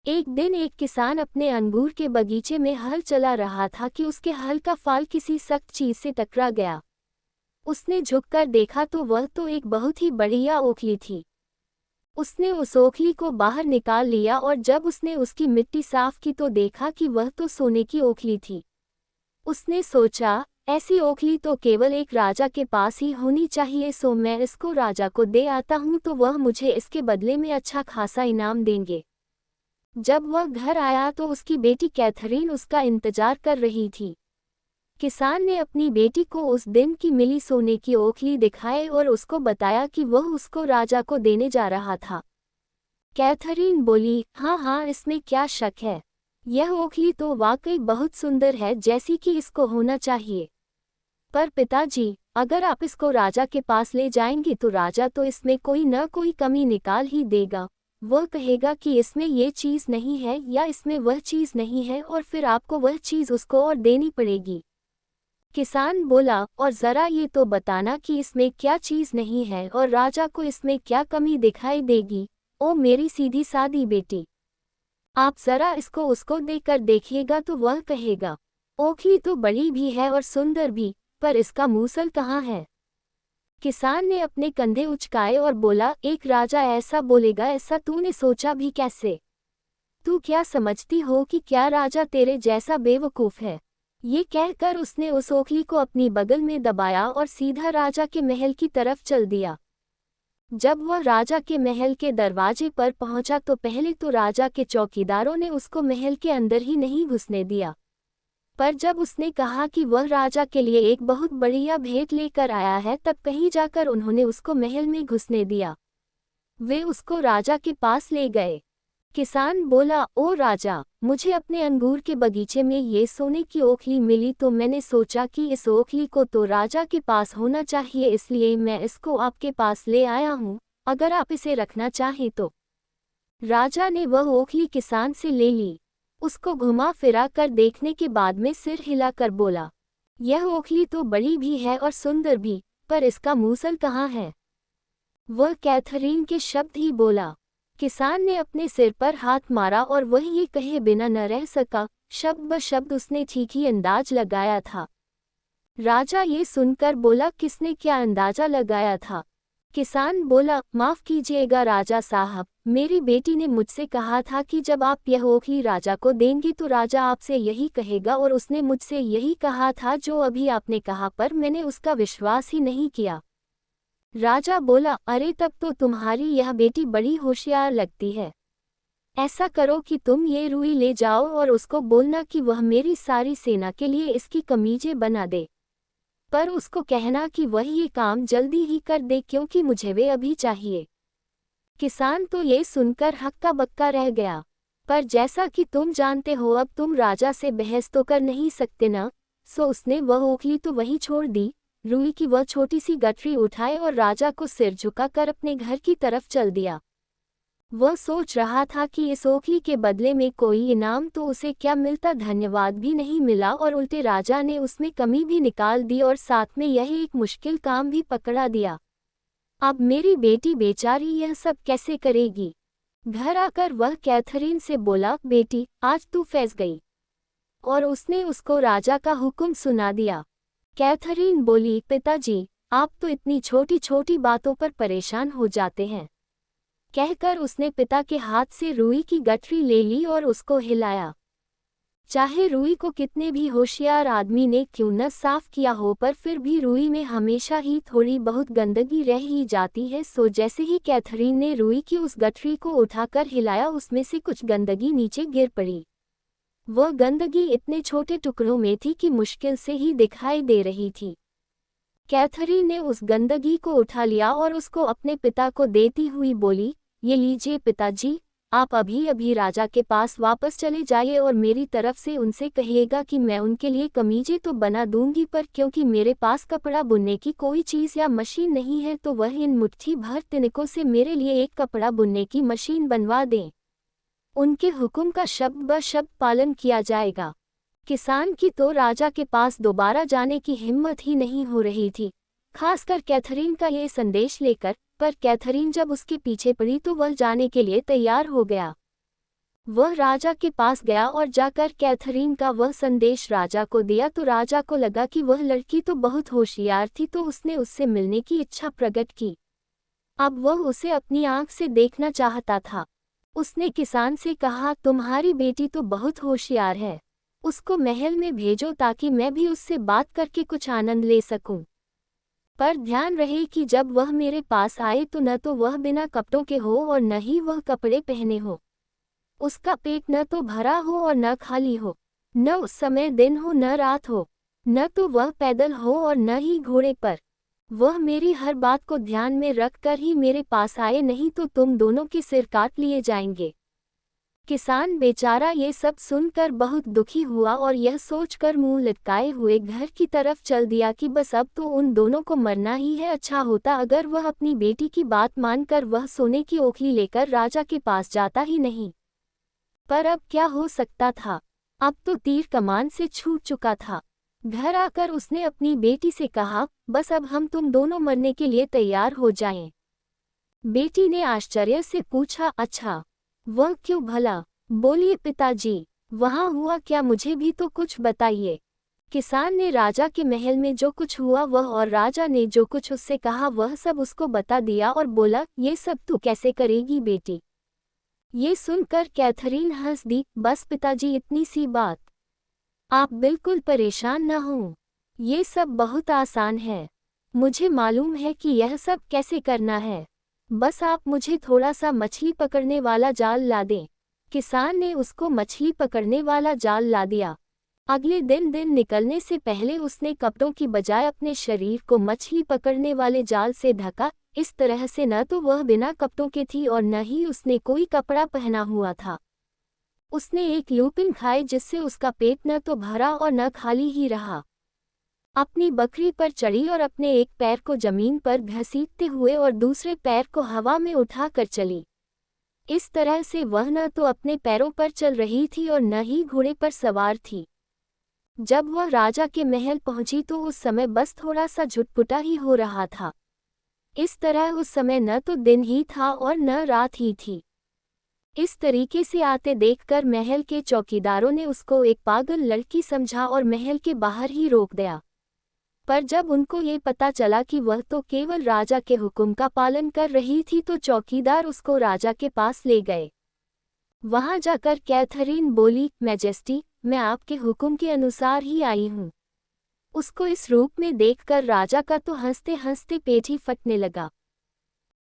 एक दिन एक किसान अपने अंगूर के बगीचे में हल चला रहा था कि उसके हल का फाल किसी सख्त चीज से टकरा गया। उसने झुककर देखा तो वह तो एक बहुत ही बढ़िया ओखली थी। उसने उस ओखली को बाहर निकाल लिया और जब उसने उसकी मिट्टी साफ की तो देखा कि वह तो सोने की ओखली थी। उसने सोचा, ऐसी ओखली तो केवल एक राजा के पास ही होनी चाहिए, सो मैं इसको राजा को दे आता हूँ तो वह मुझे इसके बदले में अच्छा खासा इनाम देंगे। जब वह घर आया तो उसकी बेटी कैथरीन उसका इंतजार कर रही थी। किसान ने अपनी बेटी को उस दिन की मिली सोने की ओखली दिखाई और उसको बताया कि वह उसको राजा को देने जा रहा था। कैथरीन बोली, हाँ हाँ, इसमें क्या शक है, यह ओखली तो वाकई बहुत सुंदर है, जैसी कि इसको होना चाहिए। पर पिताजी, अगर आप इसको राजा के पास ले जाएंगे तो राजा तो इसमें कोई न कोई कमी निकाल ही देगा। वह कहेगा कि इसमें ये चीज़ नहीं है या इसमें वह चीज़ नहीं है और फिर आपको वह चीज़ उसको और देनी पड़ेगी। किसान बोला, और ज़रा ये तो बताना कि इसमें क्या चीज़ नहीं है और राजा को इसमें क्या कमी दिखाई देगी। ओ मेरी सीधी सादी बेटी, आप ज़रा इसको उसको देकर देखिएगा तो वह कहेगा, ओखली तो बड़ी भी है और सुंदर भी, पर इसका मूसल कहाँ है। किसान ने अपने कंधे उचकाए और बोला, एक राजा ऐसा बोलेगा, ऐसा तूने सोचा भी कैसे? तू क्या समझती हो कि क्या राजा तेरे जैसा बेवकूफ़ है? ये कहकर उसने उस ओखली को अपनी बगल में दबाया और सीधा राजा के महल की तरफ चल दिया। जब वह राजा के महल के दरवाजे पर पहुंचा तो पहले तो राजा के चौकीदारों ने उसको महल के अंदर ही नहीं घुसने दिया, पर जब उसने कहा कि वह राजा के लिए एक बहुत बढ़िया भेंट लेकर आया है तब कहीं जाकर उन्होंने उसको महल में घुसने दिया। वे उसको राजा के पास ले गए। किसान बोला, ओ राजा, मुझे अपने अंगूर के बगीचे में ये सोने की ओखली मिली तो मैंने सोचा कि इस ओखली को तो राजा के पास होना चाहिए, इसलिए मैं इसको आपके पास ले आया हूँ, अगर आप इसे रखना चाहें तो। राजा ने वह ओखली किसान से ले ली। उसको घुमा फिरा कर देखने के बाद में सिर हिलाकर बोला, यह ओखली तो बड़ी भी है और सुंदर भी, पर इसका मूसल कहाँ है? वह कैथरीन के शब्द ही बोला। किसान ने अपने सिर पर हाथ मारा और वह ये कहे बिना न रह सका, शब्द ब शब्द उसने ठीक ही अंदाज लगाया था। राजा ये सुनकर बोला, किसने क्या अंदाजा लगाया था? किसान बोला, माफ़ कीजिएगा राजा साहब, मेरी बेटी ने मुझसे कहा था कि जब आप यह ओखली राजा को देंगी तो राजा आपसे यही कहेगा और उसने मुझसे यही कहा था जो अभी आपने कहा, पर मैंने उसका विश्वास ही नहीं किया। राजा बोला, अरे तब तो तुम्हारी यह बेटी बड़ी होशियार लगती है। ऐसा करो कि तुम ये रुई ले जाओ और उसको बोलना कि वह मेरी सारी सेना के लिए इसकी कमीजें बना दे, पर उसको कहना कि वह ये काम जल्दी ही कर दे क्योंकि मुझे वे अभी चाहिए। किसान तो ये सुनकर हक्का बक्का रह गया, पर जैसा कि तुम जानते हो अब तुम राजा से बहस तो कर नहीं सकते ना, सो उसने वह ओखली तो वहीं छोड़ दी, रुई की वह छोटी सी गठरी उठाए और राजा को सिर झुकाकर अपने घर की तरफ चल दिया। वह सोच रहा था कि इस ओखली के बदले में कोई इनाम तो उसे क्या मिलता, धन्यवाद भी नहीं मिला और उल्टे राजा ने उसमें कमी भी निकाल दी और साथ में यह एक मुश्किल काम भी पकड़ा दिया। अब मेरी बेटी बेचारी यह सब कैसे करेगी? घर आकर वह कैथरीन से बोला, बेटी आज तू फंस गई, और उसने उसको राजा का हुक्म सुना दिया। कैथरीन बोली, पिताजी आप तो इतनी छोटी छोटी बातों पर परेशान हो जाते हैं। कहकर उसने पिता के हाथ से रुई की गठरी ले ली और उसको हिलाया। चाहे रुई को कितने भी होशियार आदमी ने क्यों न साफ किया हो, पर फिर भी रुई में हमेशा ही थोड़ी बहुत गंदगी रह ही जाती है। सो जैसे ही कैथरीन ने रुई की उस गठरी को उठाकर हिलाया, उसमें से कुछ गंदगी नीचे गिर पड़ी। वह गंदगी इतने छोटे टुकड़ों में थी कि मुश्किल से ही दिखाई दे रही थी। कैथरीन ने उस गंदगी को उठा लिया और उसको अपने पिता को देती हुई बोली, ये लीजिए पिताजी, आप अभी अभी राजा के पास वापस चले जाइए और मेरी तरफ से उनसे कहिएगा कि मैं उनके लिए कमीजें तो बना दूंगी, पर क्योंकि मेरे पास कपड़ा बुनने की कोई चीज़ या मशीन नहीं है तो वह इन मुट्ठी भर तिनकों से मेरे लिए एक कपड़ा बुनने की मशीन बनवा दें। उनके हुक्म का शब्द ब शब्द पालन किया जाएगा। किसान की तो राजा के पास दोबारा जाने की हिम्मत ही नहीं हो रही थी, खासकर कैथरीन का ये संदेश लेकर, पर कैथरीन जब उसके पीछे पड़ी तो वह जाने के लिए तैयार हो गया। वह राजा के पास गया और जाकर कैथरीन का वह संदेश राजा को दिया तो राजा को लगा कि वह लड़की तो बहुत होशियार थी, तो उसने उससे मिलने की इच्छा प्रकट की। अब वह उसे अपनी आंख से देखना चाहता था। उसने किसान से कहा, तुम्हारी बेटी तो बहुत होशियार है, उसको महल में भेजो ताकि मैं भी उससे बात करके कुछ आनंद ले सकूं। पर ध्यान रहे कि जब वह मेरे पास आए तो न तो वह बिना कपड़ों के हो और न ही वह कपड़े पहने हो। उसका पेट न तो भरा हो और न खाली हो, न उस समय दिन हो न रात हो, न तो वह पैदल हो और न ही घोड़े पर। वह मेरी हर बात को ध्यान में रखकर ही मेरे पास आए, नहीं तो तुम दोनों के सिर काट लिए जाएंगे। किसान बेचारा ये सब सुनकर बहुत दुखी हुआ और यह सोचकर मुंह लटकाए हुए घर की तरफ चल दिया कि बस अब तो उन दोनों को मरना ही है। अच्छा होता अगर वह अपनी बेटी की बात मानकर वह सोने की ओखली लेकर राजा के पास जाता ही नहीं। पर अब क्या हो सकता था, अब तो तीर कमान से छूट चुका था। घर आकर उसने अपनी बेटी से कहा, बस अब हम तुम दोनों मरने के लिए तैयार हो जाएं। बेटी ने आश्चर्य से पूछा, अच्छा वह क्यों भला? बोलिए पिताजी, वहाँ हुआ क्या, मुझे भी तो कुछ बताइए। किसान ने राजा के महल में जो कुछ हुआ वह और राजा ने जो कुछ उससे कहा वह सब उसको बता दिया और बोला, ये सब तू कैसे करेगी बेटी? ये सुनकर कैथरीन हंस दी। बस पिताजी, इतनी सी बात, आप बिल्कुल परेशान न हों, ये सब बहुत आसान है, मुझे मालूम है कि यह सब कैसे करना है। बस आप मुझे थोड़ा सा मछली पकड़ने वाला जाल ला दें। किसान ने उसको मछली पकड़ने वाला जाल ला दिया। अगले दिन निकलने से पहले उसने कपड़ों की बजाय अपने शरीर को मछली पकड़ने वाले जाल से ढका। इस तरह से न तो वह बिना कपड़ों के थी और न ही उसने कोई कपड़ा पहना हुआ था। उसने एक लूपिन खाए जिससे उसका पेट न तो भरा और न खाली ही रहा। अपनी बकरी पर चढ़ी और अपने एक पैर को जमीन पर घसीटते हुए और दूसरे पैर को हवा में उठाकर चली। इस तरह से वह न तो अपने पैरों पर चल रही थी और न ही घोड़े पर सवार थी। जब वह राजा के महल पहुंची तो उस समय बस थोड़ा सा झुटपुटा ही हो रहा था। इस तरह उस समय न तो दिन ही था और न रात ही थी। इस तरीके से आते देखकर महल के चौकीदारों ने उसको एक पागल लड़की समझा और महल के बाहर ही रोक दिया। पर जब उनको ये पता चला कि वह तो केवल राजा के हुक्म का पालन कर रही थी तो चौकीदार उसको राजा के पास ले गए। वहां जाकर कैथरीन बोली, मैजेस्टी, मैं आपके हुक्म के अनुसार ही आई हूँ। उसको इस रूप में देखकर राजा का तो हंसते हंसते पेट ही फटने लगा।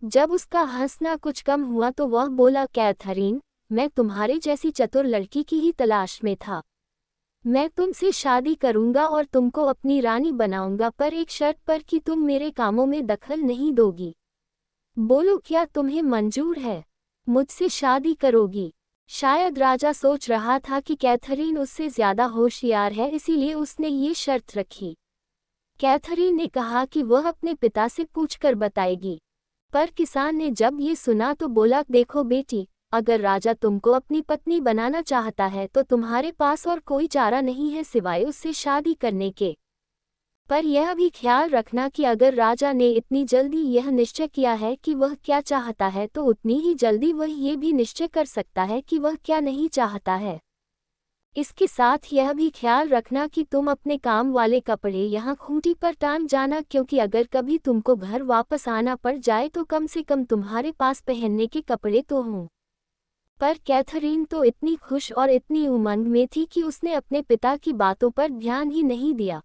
जब उसका हंसना कुछ कम हुआ तो वह बोला, कैथरीन, मैं तुम्हारे जैसी चतुर लड़की की ही तलाश में था। मैं तुमसे शादी करूंगा और तुमको अपनी रानी बनाऊंगा, पर एक शर्त पर कि तुम मेरे कामों में दखल नहीं दोगी। बोलो, क्या तुम्हें मंजूर है? मुझसे शादी करोगी? शायद राजा सोच रहा था कि कैथरीन उससे ज्यादा होशियार है, इसीलिए उसने ये शर्त रखी। कैथरीन ने कहा कि वह अपने पिता से पूछकर बताएगी। पर किसान ने जब ये सुना तो बोला, देखो बेटी, अगर राजा तुमको अपनी पत्नी बनाना चाहता है तो तुम्हारे पास और कोई चारा नहीं है सिवाय उससे शादी करने के। पर यह भी ख्याल रखना कि अगर राजा ने इतनी जल्दी यह निश्चय किया है कि वह क्या चाहता है तो उतनी ही जल्दी वह ये भी निश्चय कर सकता है कि वह क्या नहीं चाहता है। इसके साथ यह भी ख्याल रखना कि तुम अपने काम वाले कपड़े यहाँ खूंटी पर टांग जाना, क्योंकि अगर कभी तुमको घर वापस आना पड़ जाए तो कम से कम तुम्हारे पास पहनने के कपड़े तो हों। पर कैथरीन तो इतनी खुश और इतनी उमंग में थी कि उसने अपने पिता की बातों पर ध्यान ही नहीं दिया।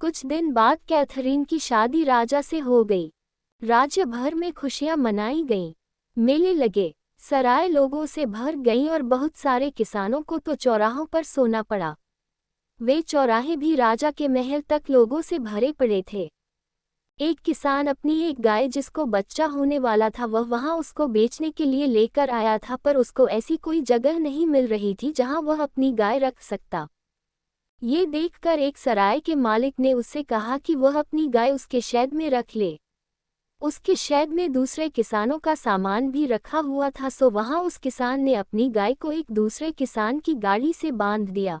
कुछ दिन बाद कैथरीन की शादी राजा से हो गई। राज्य भर में खुशियां मनाई गईं, मेले लगे, सराय लोगों से भर गईं और बहुत सारे किसानों को तो चौराहों पर सोना पड़ा। वे चौराहे भी राजा के महल तक लोगों से भरे पड़े थे। एक किसान अपनी एक गाय जिसको बच्चा होने वाला था वह वहां उसको बेचने के लिए लेकर आया था, पर उसको ऐसी कोई जगह नहीं मिल रही थी जहां वह अपनी गाय रख सकता। ये देखकर एक सराय के मालिक ने उससे कहा कि वह अपनी गाय उसके शेड में रख ले। उसके शेड में दूसरे किसानों का सामान भी रखा हुआ था, सो वहां उस किसान ने अपनी गाय को एक दूसरे किसान की गाड़ी से बांध दिया।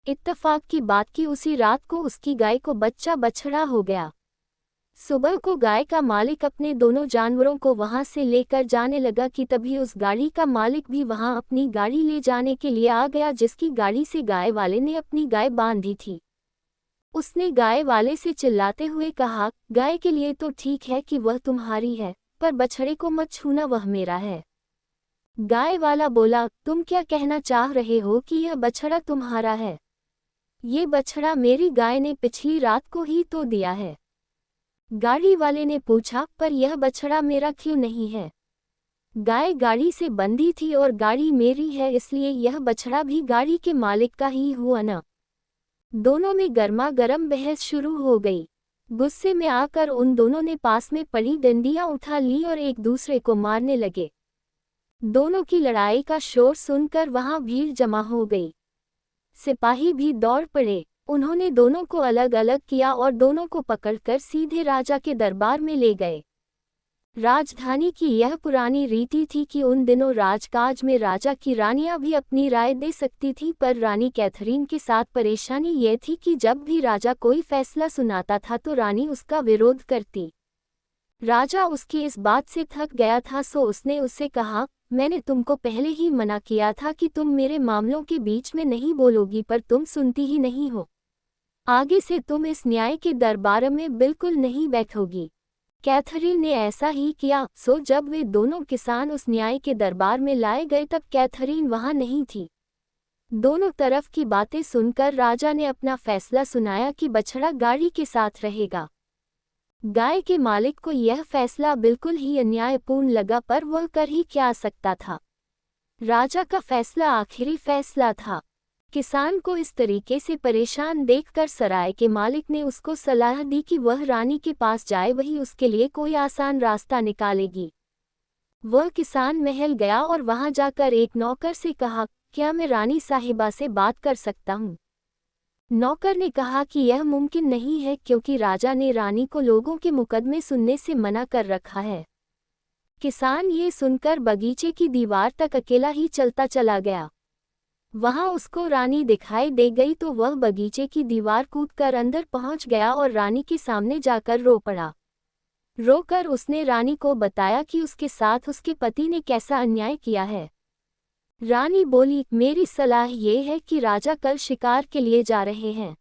इत्तेफाक की बात कि उसी रात को उसकी गाय को बच्चा बछड़ा हो गया। सुबह को गाय का मालिक अपने दोनों जानवरों को वहां से लेकर जाने लगा कि तभी उस गाड़ी का मालिक भी वहां अपनी गाड़ी ले जाने के लिए आ गया, जिसकी गाड़ी से गाय वाले ने अपनी गाय बांधी थी। उसने गाय वाले से चिल्लाते हुए कहा, गाय के लिए तो ठीक है कि वह तुम्हारी है, पर बछड़े को मत छूना, वह मेरा है। गाय वाला बोला, तुम क्या कहना चाह रहे हो कि यह बछड़ा तुम्हारा है? ये बछड़ा मेरी गाय ने पिछली रात को ही तो दिया है। गाड़ी वाले ने पूछा, पर यह बछड़ा मेरा क्यों नहीं है? गाय गाड़ी से बंधी थी और गाड़ी मेरी है, इसलिए यह बछड़ा भी गाड़ी के मालिक का ही हुआ ना। दोनों में गर्मा गर्म बहस शुरू हो गई। गुस्से में आकर उन दोनों ने पास में पड़ी डंडियां उठा ली और एक दूसरे को मारने लगे। दोनों की लड़ाई का शोर सुनकर वहां भीड़ जमा हो गई। सिपाही भी दौड़ पड़े। उन्होंने दोनों को अलग अलग किया और दोनों को पकड़कर सीधे राजा के दरबार में ले गए। राजधानी की यह पुरानी रीति थी कि उन दिनों राजकाज में राजा की रानियां भी अपनी राय दे सकती थी, पर रानी कैथरीन के साथ परेशानी ये थी कि जब भी राजा कोई फैसला सुनाता था तो रानी उसका विरोध करती। राजा उसकी इस बात से थक गया था, सो उसने उससे कहा, मैंने तुमको पहले ही मना किया था कि तुम मेरे मामलों के बीच में नहीं बोलोगी, पर तुम सुनती ही नहीं हो। आगे से तुम इस न्याय के दरबार में बिल्कुल नहीं बैठोगी। कैथरीन ने ऐसा ही किया। सो जब वे दोनों किसान उस न्याय के दरबार में लाए गए तब कैथरीन वहां नहीं थी। दोनों तरफ की बातें सुनकर राजा ने अपना फैसला सुनाया कि बछड़ा गाड़ी के साथ रहेगा। गाय के मालिक को यह फैसला बिल्कुल ही अन्यायपूर्ण लगा, पर वह कर ही क्या सकता था। राजा का फैसला आखिरी फैसला था। किसान को इस तरीके से परेशान देखकर सराय के मालिक ने उसको सलाह दी कि वह रानी के पास जाए, वही उसके लिए कोई आसान रास्ता निकालेगी। वह किसान महल गया और वहां जाकर एक नौकर से कहा, क्या मैं रानी साहिबा से बात कर सकता हूँ? नौकर ने कहा कि यह मुमकिन नहीं है, क्योंकि राजा ने रानी को लोगों के मुकदमे सुनने से मना कर रखा है। किसान ये सुनकर बगीचे की दीवार तक अकेला ही चलता चला गया। वहां उसको रानी दिखाई दे गई तो वह बगीचे की दीवार कूदकर अंदर पहुंच गया और रानी के सामने जाकर रो पड़ा। रोकर उसने रानी को बताया कि उसके साथ उसके पति ने कैसा अन्याय किया है। रानी बोली, मेरी सलाह ये है कि राजा कल शिकार के लिए जा रहे हैं।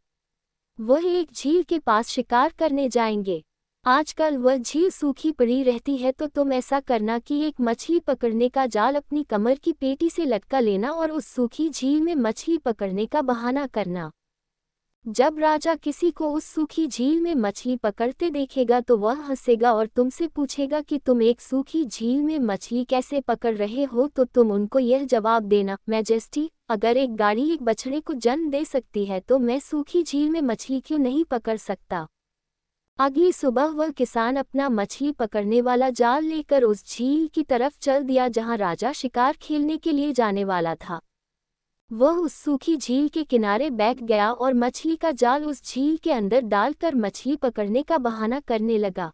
वह एक झील के पास शिकार करने जाएंगे। आजकल वह झील सूखी पड़ी रहती है, तो तुम ऐसा करना कि एक मछली पकड़ने का जाल अपनी कमर की पेटी से लटका लेना और उस सूखी झील में मछली पकड़ने का बहाना करना। जब राजा किसी को उस सूखी झील में मछली पकड़ते देखेगा तो वह हंसेगा और तुमसे पूछेगा कि तुम एक सूखी झील में मछली कैसे पकड़ रहे हो, तो तुम उनको यह जवाब देना, मैजेस्टी, अगर एक गाड़ी एक बछड़े को जन्म दे सकती है तो मैं सूखी झील में मछली क्यों नहीं पकड़ सकता। अगली सुबह वह किसान अपना मछली पकड़ने वाला जाल लेकर उस झील की तरफ चल दिया जहां राजा शिकार खेलने के लिए जाने वाला था। वह उस सूखी झील के किनारे बैठ गया और मछली का जाल उस झील के अंदर डालकर मछली पकड़ने का बहाना करने लगा।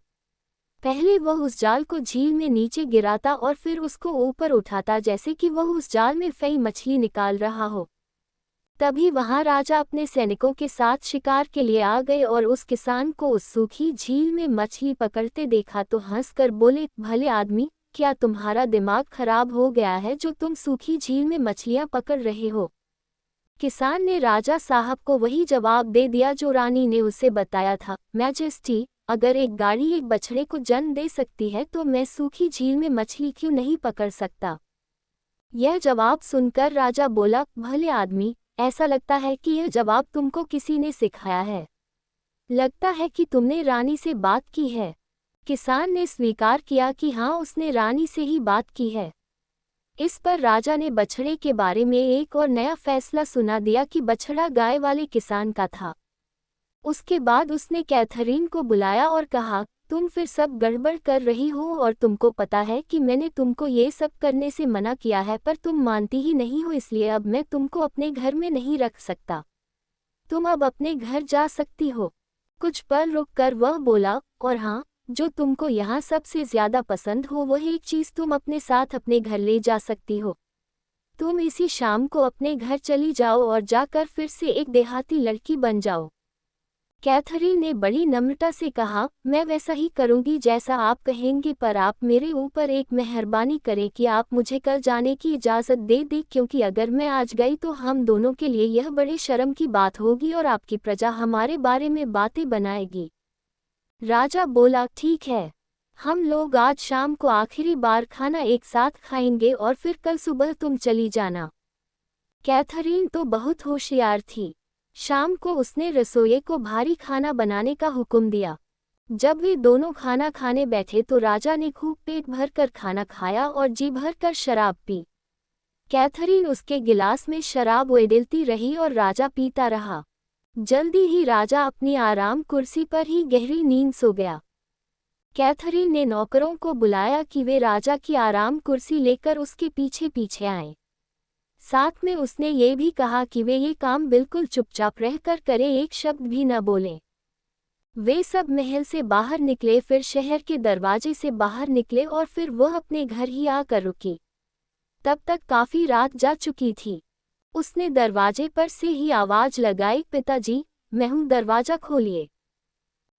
पहले वह उस जाल को झील में नीचे गिराता और फिर उसको ऊपर उठाता, जैसे कि वह उस जाल में फई मछली निकाल रहा हो। तभी वहां राजा अपने सैनिकों के साथ शिकार के लिए आ गए और उस किसान को उस सूखी झील में मछली पकड़ते देखा तो हंसकर बोले, भले आदमी, क्या तुम्हारा दिमाग खराब हो गया है जो तुम सूखी झील में मछलियां पकड़ रहे हो? किसान ने राजा साहब को वही जवाब दे दिया जो रानी ने उसे बताया था, मैजेस्टी, अगर एक गाड़ी एक बछड़े को जन्म दे सकती है तो मैं सूखी झील में मछली क्यों नहीं पकड़ सकता? यह जवाब सुनकर राजा बोला, भले आदमी, ऐसा लगता है कि यह जवाब तुमको किसी ने सिखाया है। लगता है कि तुमने रानी से बात की है। किसान ने स्वीकार किया कि हाँ, उसने रानी से ही बात की है। इस पर राजा ने बछड़े के बारे में एक और नया फैसला सुना दिया कि बछड़ा गाय वाले किसान का था। उसके बाद उसने कैथरीन को बुलाया और कहा, तुम फिर सब गड़बड़ कर रही हो और तुमको पता है कि मैंने तुमको ये सब करने से मना किया है, पर तुम मानती ही नहीं हो, इसलिए अब मैं तुमको अपने घर में नहीं रख सकता। तुम अब अपने घर जा सकती हो। कुछ पल रुक कर वह बोला, और हाँ, जो तुमको यहाँ सबसे ज्यादा पसंद हो वह एक चीज तुम अपने साथ अपने घर ले जा सकती हो। तुम इसी शाम को अपने घर चली जाओ और जाकर फिर से एक देहाती लड़की बन जाओ। कैथरीन ने बड़ी नम्रता से कहा, मैं वैसा ही करूंगी जैसा आप कहेंगे, पर आप मेरे ऊपर एक मेहरबानी करें कि आप मुझे कल जाने की इजाज़त दे दें, क्योंकि अगर मैं आज गई तो हम दोनों के लिए यह बड़े शर्म की बात होगी और आपकी प्रजा हमारे बारे में बातें बनाएगी। राजा बोला, ठीक है, हम लोग आज शाम को आखिरी बार खाना एक साथ खाएंगे और फिर कल सुबह तुम चली जाना। कैथरीन तो बहुत होशियार थी। शाम को उसने रसोइये को भारी खाना बनाने का हुक्म दिया। जब वे दोनों खाना खाने बैठे तो राजा ने खूब पेट भरकर खाना खाया और जी भरकर शराब पी। कैथरीन उसके गिलास में शराब उड़ेलती रही और राजा पीता रहा। जल्दी ही राजा अपनी आराम कुर्सी पर ही गहरी नींद सो गया। कैथरीन ने नौकरों को बुलाया कि वे राजा की आराम कुर्सी लेकर उसके पीछे पीछे आएं। साथ में उसने ये भी कहा कि वे ये काम बिल्कुल चुपचाप रहकर करें, एक शब्द भी न बोलें। वे सब महल से बाहर निकले, फिर शहर के दरवाजे से बाहर निकले और फिर वह अपने घर ही आकर रुकी। तब तक काफी रात जा चुकी थी। उसने दरवाजे पर से ही आवाज लगाई, पिताजी, मैं हूँ, दरवाजा खोलिए।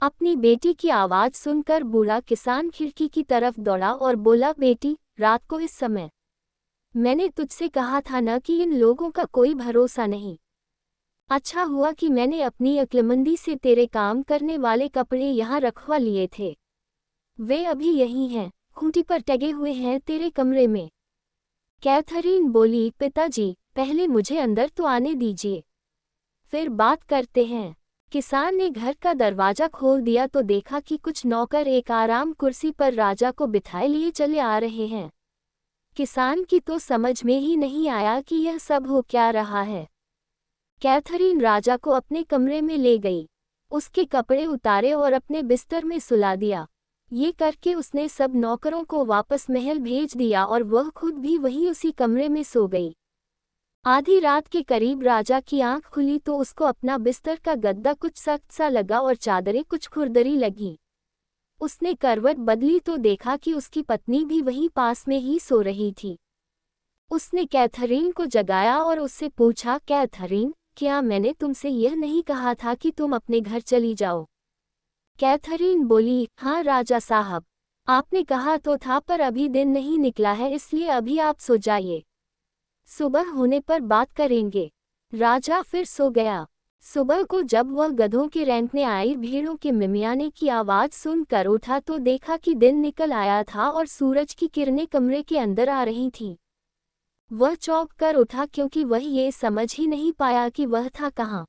अपनी बेटी की आवाज सुनकर बूढ़ा किसान खिड़की की तरफ दौड़ा और बोला, बेटी, रात को इस समय मैंने तुझसे कहा था न कि इन लोगों का कोई भरोसा नहीं। अच्छा हुआ कि मैंने अपनी अक्लमंदी से तेरे काम करने वाले कपड़े यहाँ रखवा लिए थे। वे अभी यहीं हैं, खूंटी पर टंगे हुए हैं तेरे कमरे में। कैथरीन बोली, पिताजी, पहले मुझे अंदर तो आने दीजिए, फिर बात करते हैं। किसान ने घर का दरवाजा खोल दिया तो देखा कि कुछ नौकर एक आराम कुर्सी पर राजा को बिठाए लिए चले आ रहे हैं। किसान की तो समझ में ही नहीं आया कि यह सब हो क्या रहा है। कैथरीन राजा को अपने कमरे में ले गई, उसके कपड़े उतारे और अपने बिस्तर में सुला दिया। ये करके उसने सब नौकरों को वापस महल भेज दिया और वह खुद भी वहीं उसी कमरे में सो गई। आधी रात के करीब राजा की आंख खुली तो उसको अपना बिस्तर का गद्दा कुछ सख्त सा लगा और चादरें कुछ खुरदरी लगी। उसने करवट बदली तो देखा कि उसकी पत्नी भी वहीं पास में ही सो रही थी। उसने कैथरीन को जगाया और उससे पूछा, कैथरीन, क्या मैंने तुमसे यह नहीं कहा था कि तुम अपने घर चली जाओ? कैथरीन बोली, हाँ राजा साहब, आपने कहा तो था, पर अभी दिन नहीं निकला है, इसलिए अभी आप सो जाइए, सुबह होने पर बात करेंगे। राजा फिर सो गया। सुबह को जब वह गधों के रेंकने आई भेड़ों के मिमियाने की आवाज सुनकर उठा तो देखा कि दिन निकल आया था और सूरज की किरणें कमरे के अंदर आ रही थीं। वह चौंक कर उठा, क्योंकि वह ये समझ ही नहीं पाया कि वह था कहाँ।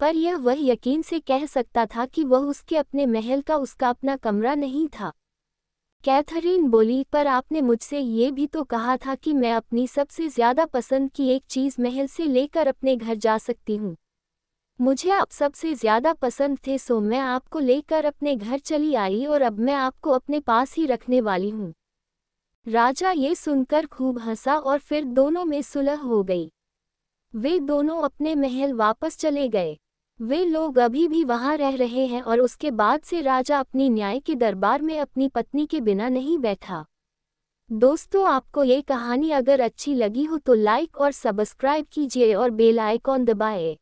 पर यह वह यकीन से कह सकता था कि वह उसके अपने महल का, उसका अपना कमरा नहीं था। कैथरीन बोली, पर आपने मुझसे ये भी तो कहा था कि मैं अपनी सबसे ज्यादा पसंद की एक चीज महल से लेकर अपने घर जा सकती हूँ। मुझे आप सबसे ज्यादा पसंद थे, सो मैं आपको लेकर अपने घर चली आई और अब मैं आपको अपने पास ही रखने वाली हूँ। राजा ये सुनकर खूब हंसा और फिर दोनों में सुलह हो गई। वे दोनों अपने महल वापस चले गए। वे लोग अभी भी वहां रह रहे हैं और उसके बाद से राजा अपनी न्याय के दरबार में अपनी पत्नी के बिना नहीं बैठा। दोस्तों, आपको ये कहानी अगर अच्छी लगी हो तो लाइक और सब्सक्राइब कीजिए और बेल आइकॉन दबाएं।